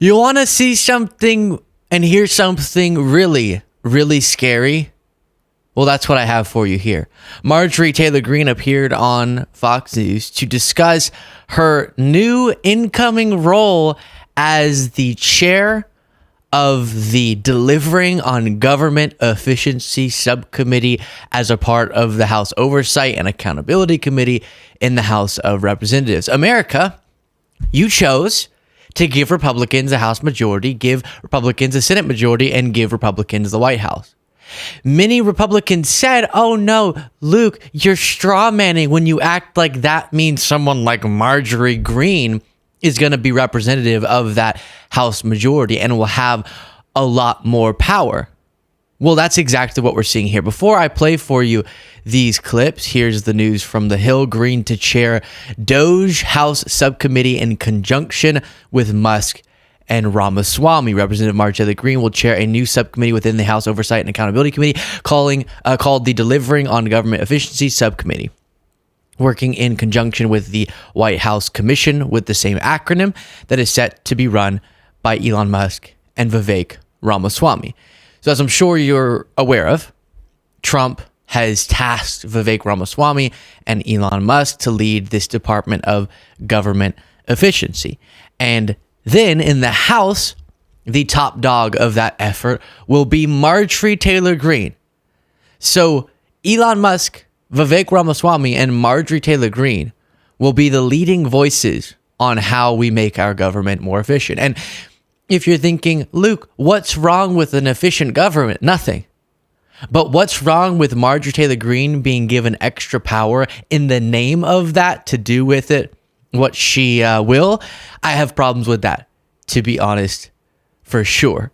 You want to see something and hear something really, really scary? Well, that's what I have for you here. Marjorie Taylor Greene appeared on Fox News to discuss her new incoming role as the chair of the Delivering on Government Efficiency Subcommittee as a part of the House Oversight and Accountability Committee in the House of Representatives. America, you chose to give Republicans a House majority, give Republicans a Senate majority, and give Republicans the White House. Many Republicans said, oh no, Luke, you're straw manning when you act like that means someone like Marjorie Greene is going to be representative of that House majority and will have a lot more power. Well, that's exactly what we're seeing here. Before I play for you these clips, here's the news from the Hill. Greene to chair DOJ House Subcommittee in conjunction with Musk and Ramaswamy. Representative Marjorie Taylor Greene will chair a new subcommittee within the House Oversight and Accountability Committee called the Delivering on Government Efficiency Subcommittee, working in conjunction with the White House Commission with the same acronym that is set to be run by Elon Musk and Vivek Ramaswamy. So as I'm sure you're aware of, Trump has tasked Vivek Ramaswamy and Elon Musk to lead this Department of Government Efficiency. And then in the House, the top dog of that effort will be Marjorie Taylor Greene. So Elon Musk, Vivek Ramaswamy, and Marjorie Taylor Greene will be the leading voices on how we make our government more efficient. And if you're thinking, Luke, what's wrong with an efficient government? Nothing. But what's wrong with Marjorie Taylor Greene being given extra power in the name of that to do with it what she will? I have problems with that, to be honest, for sure.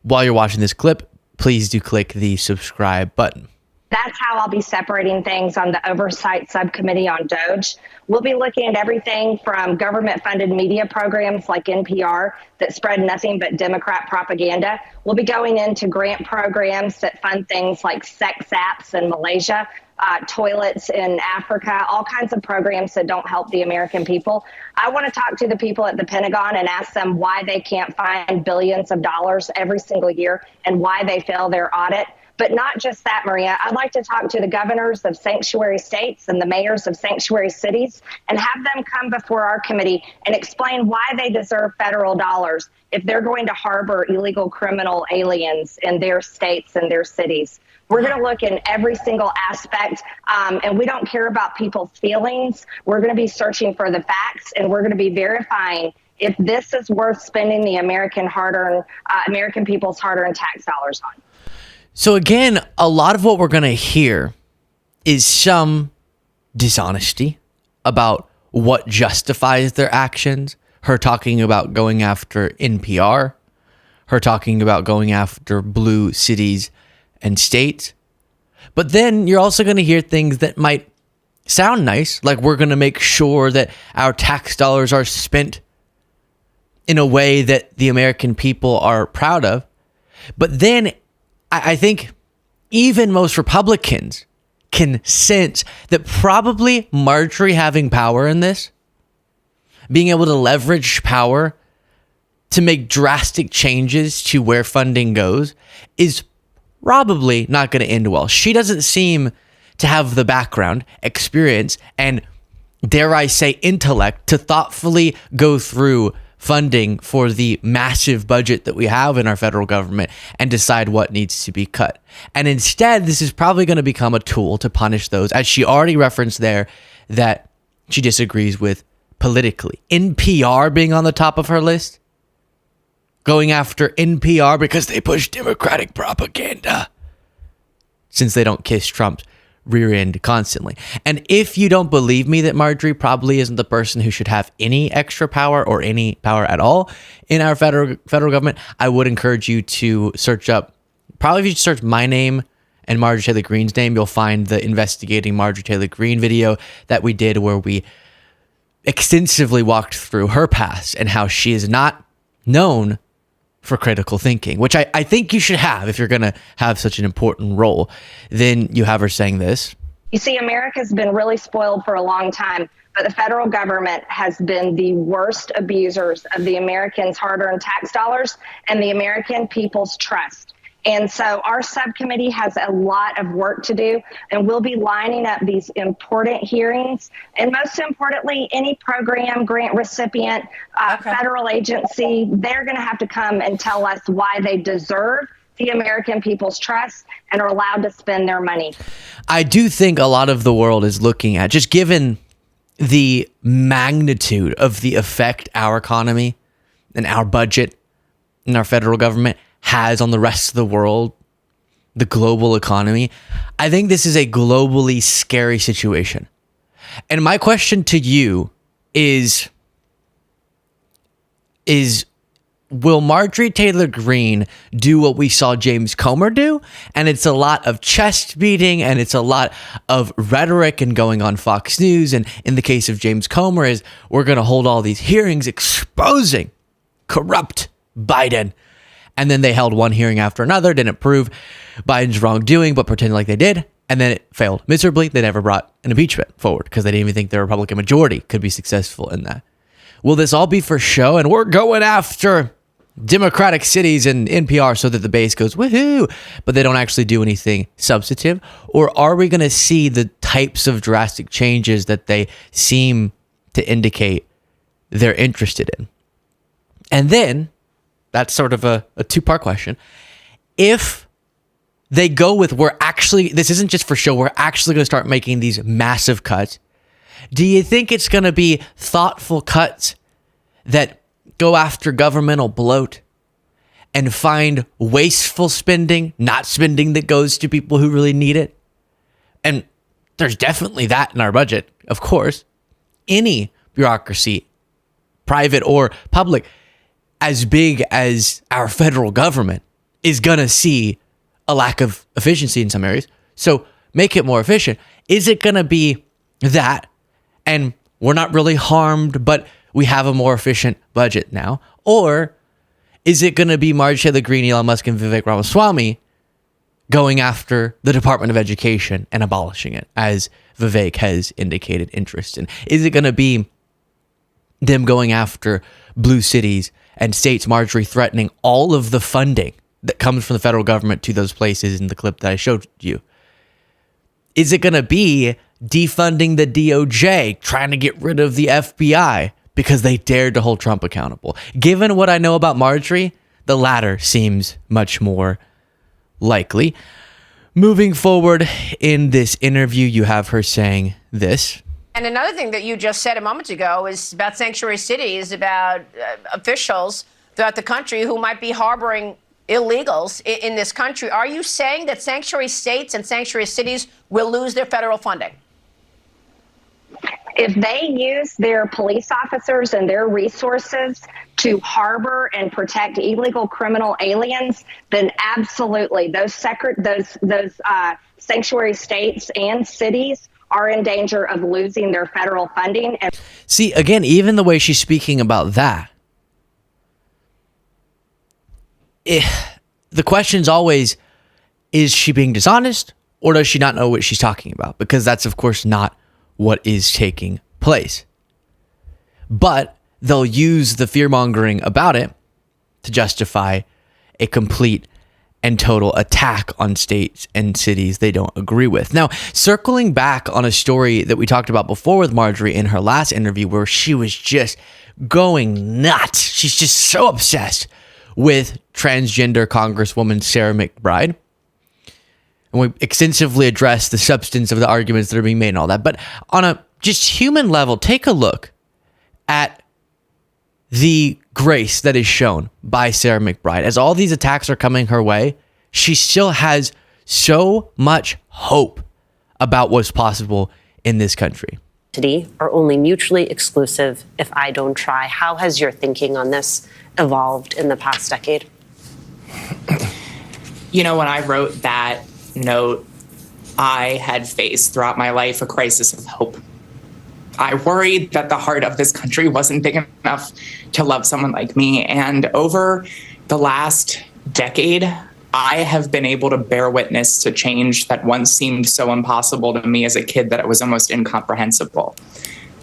While you're watching this clip, please do click the subscribe button. That's how I'll be separating things on the Oversight Subcommittee on DOJ. We'll be looking at everything from government-funded media programs like NPR that spread nothing but Democrat propaganda. We'll be going into grant programs that fund things like sex apps in Malaysia, toilets in Africa, all kinds of programs that don't help the American people. I want to talk to the people at the Pentagon and ask them why they can't find billions of dollars every single year and why they fail their audit. But not just that, Maria. I'd like to talk to the governors of sanctuary states and the mayors of sanctuary cities and have them come before our committee and explain why they deserve federal dollars if they're going to harbor illegal criminal aliens in their states and their cities. We're going to look in every single aspect, and we don't care about people's feelings. We're going to be searching for the facts, and we're going to be verifying if this is worth spending the American people's hard-earned tax dollars on. So again, a lot of what we're going to hear is some dishonesty about what justifies their actions. Her talking about going after NPR, her talking about going after blue cities and states. But then you're also going to hear things that might sound nice, like we're going to make sure that our tax dollars are spent in a way that the American people are proud of. But then I think even most Republicans can sense that probably Marjorie having power in this, being able to leverage power to make drastic changes to where funding goes, is probably not going to end well. She doesn't seem to have the background, experience, and dare I say intellect to thoughtfully go through funding for the massive budget that we have in our federal government and decide what needs to be cut. And instead, this is probably going to become a tool to punish those, as she already referenced there, that she disagrees with politically. NPR being on the top of her list, going after NPR because they push Democratic propaganda, since they don't kiss Trump's rear end constantly. And if you don't believe me that Marjorie probably isn't the person who should have any extra power or any power at all in our federal government, I would encourage you to search up, probably if you search my name and Marjorie Taylor Greene's name, you'll find the Investigating Marjorie Taylor Greene video that we did where we extensively walked through her past and how she is not known for critical thinking, which I think you should have if you're going to have such an important role. Then you have her saying this. You see, America's been really spoiled for a long time. but the federal government has been the worst abusers of the Americans' hard-earned tax dollars and the American people's trust. And so our subcommittee has a lot of work to do, and we'll be lining up these important hearings. And most importantly, any program, grant recipient, federal agency, they're going to have to come and tell us why they deserve the American people's trust and are allowed to spend their money. I do think a lot of the world is looking at, just given the magnitude of the effect our economy and our budget and our federal government has on the rest of the world, the global economy. I think this is a globally scary situation. And my question to you is will Marjorie Taylor Greene do what we saw James Comer do? And it's a lot of chest beating, and it's a lot of rhetoric and going on Fox News. And in the case of James Comer, is we're going to hold all these hearings exposing corrupt Biden. And then they held one hearing after another, didn't prove Biden's wrongdoing, but pretended like they did. And then it failed miserably. They never brought an impeachment forward because they didn't even think the Republican majority could be successful in that. Will this all be for show? And we're going after Democratic cities and NPR so that the base goes, woohoo, but they don't actually do anything substantive? Or are we going to see the types of drastic changes that they seem to indicate they're interested in? And then, that's sort of a two-part question. If they go with, this isn't just for show, we're actually going to start making these massive cuts, do you think it's going to be thoughtful cuts that go after governmental bloat and find wasteful spending, not spending that goes to people who really need it? And there's definitely that in our budget, of course. Any bureaucracy, private or public, as big as our federal government, is going to see a lack of efficiency in some areas. So make it more efficient. Is it going to be that, and we're not really harmed, but we have a more efficient budget now? Or is it going to be Marjorie Taylor Greene, Elon Musk, and Vivek Ramaswamy going after the Department of Education and abolishing it, as Vivek has indicated interest in? Is it going to be them going after blue cities and states, Marjorie threatening all of the funding that comes from the federal government to those places in the clip that I showed you? Is it going to be defunding the DOJ, trying to get rid of the FBI because they dared to hold Trump accountable? Given what I know about Marjorie, the latter seems much more likely. Moving forward in this interview, you have her saying this. And another thing that you just said a moment ago is about sanctuary cities, about officials throughout the country who might be harboring illegals in this country. Are you saying that sanctuary states and sanctuary cities will lose their federal funding? If they use their police officers and their resources to harbor and protect illegal criminal aliens, then absolutely those sanctuary states and cities are in danger of losing their federal funding. And see, again, even the way she's speaking about that, the question's always, is she being dishonest, or does she not know what she's talking about? Because that's, of course, not what is taking place. But they'll use the fear-mongering about it to justify a complete and total attack on states and cities they don't agree with. Now, circling back on a story that we talked about before with Marjorie in her last interview, where she was just going nuts. She's just so obsessed with transgender Congresswoman Sarah McBride. And we extensively addressed the substance of the arguments that are being made and all that. But on a just human level, take a look at the grace that is shown by Sarah McBride. As all these attacks are coming her way, she still has so much hope about what's possible in this country. Are only mutually exclusive if I don't try. How has your thinking on this evolved in the past decade? You know, when I wrote that note, I had faced throughout my life a crisis of hope. I worried that the heart of this country wasn't big enough to love someone like me. And over the last decade, I have been able to bear witness to change that once seemed so impossible to me as a kid that it was almost incomprehensible.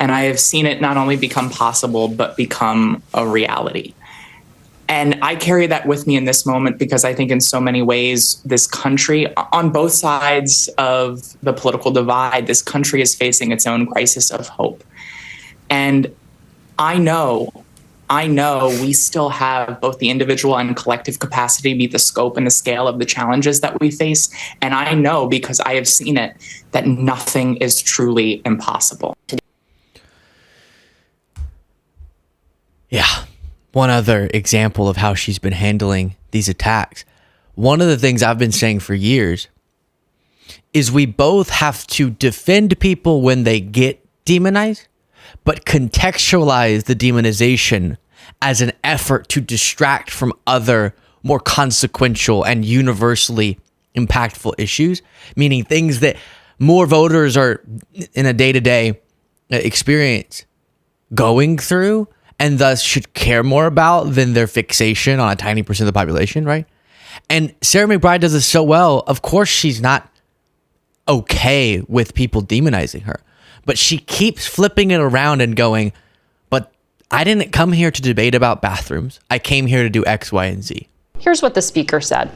And I have seen it not only become possible, but become a reality. And I carry that with me in this moment because I think in so many ways, this country, on both sides of the political divide, this country is facing its own crisis of hope. And I know we still have both the individual and collective capacity to meet the scope and the scale of the challenges that we face. And I know, because I have seen it, that nothing is truly impossible. Yeah. One other example of how she's been handling these attacks. One of the things I've been saying for years is we both have to defend people when they get demonized, but contextualize the demonization as an effort to distract from other more consequential and universally impactful issues, meaning things that more voters are in a day-to-day experience going through and thus should care more about than their fixation on a tiny percent of the population, right? And Sarah McBride does this so well. Of course, she's not okay with people demonizing her, but she keeps flipping it around and going, but I didn't come here to debate about bathrooms. I came here to do X, Y, and Z. Here's what the speaker said.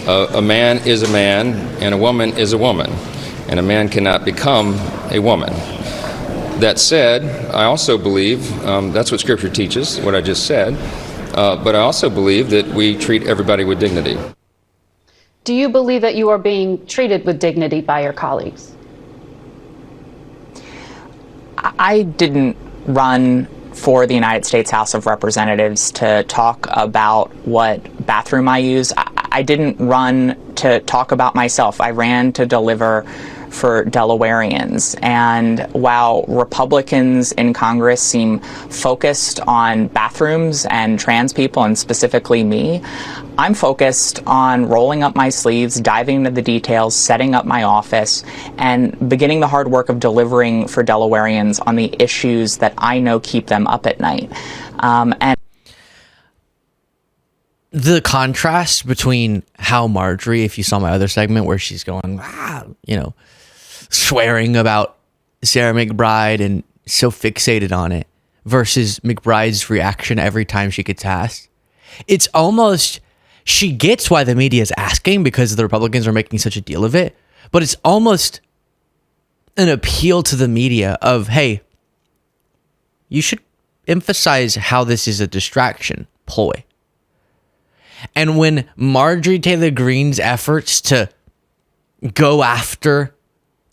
A man is a man and a woman is a woman, and a man cannot become a woman. That said, I also believe, that's what Scripture teaches, what I just said, but I also believe that we treat everybody with dignity. Do you believe that you are being treated with dignity by your colleagues? I didn't run for the United States House of Representatives to talk about what bathroom I use. I didn't run to talk about myself. I ran to deliver for Delawareans. And while Republicans in Congress seem focused on bathrooms and trans people, and specifically me, I'm focused on rolling up my sleeves, diving into the details, setting up my office, and beginning the hard work of delivering for Delawareans on the issues that I know keep them up at night. And the contrast between how Marjorie, if you saw my other segment where she's going, swearing about Sarah McBride and so fixated on it, versus McBride's reaction every time she gets asked. It's almost, she gets why the media is asking because the Republicans are making such a deal of it, but it's almost an appeal to the media of, hey, you should emphasize how this is a distraction ploy. And when Marjorie Taylor Greene's efforts to go after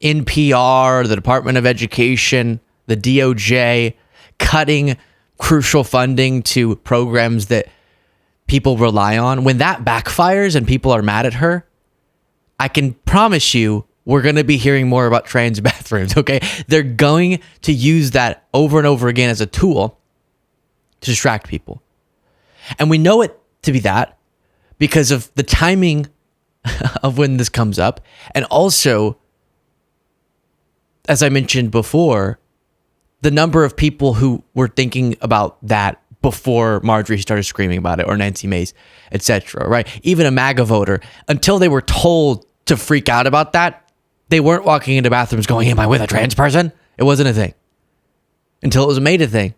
NPR, the Department of Education, the DOJ, cutting crucial funding to programs that people rely on, when that backfires and people are mad at her, I can promise you we're going to be hearing more about trans bathrooms, okay? They're going to use that over and over again as a tool to distract people. And we know it to be that because of the timing of when this comes up. And also, as I mentioned before, the number of people who were thinking about that before Marjorie started screaming about it, or Nancy Mace, etc., right? Even a MAGA voter, until they were told to freak out about that, they weren't walking into bathrooms going, am I with a trans person? It wasn't a thing. Until it was made a thing.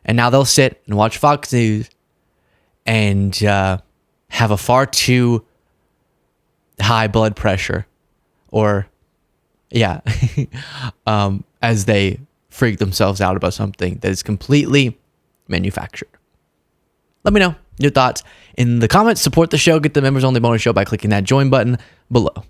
And now they'll sit and watch Fox News and have a far too high blood pressure, or as they freak themselves out about something that is completely manufactured. Let me know your thoughts in the comments. Support the show. Get the members only bonus show by clicking that join button below.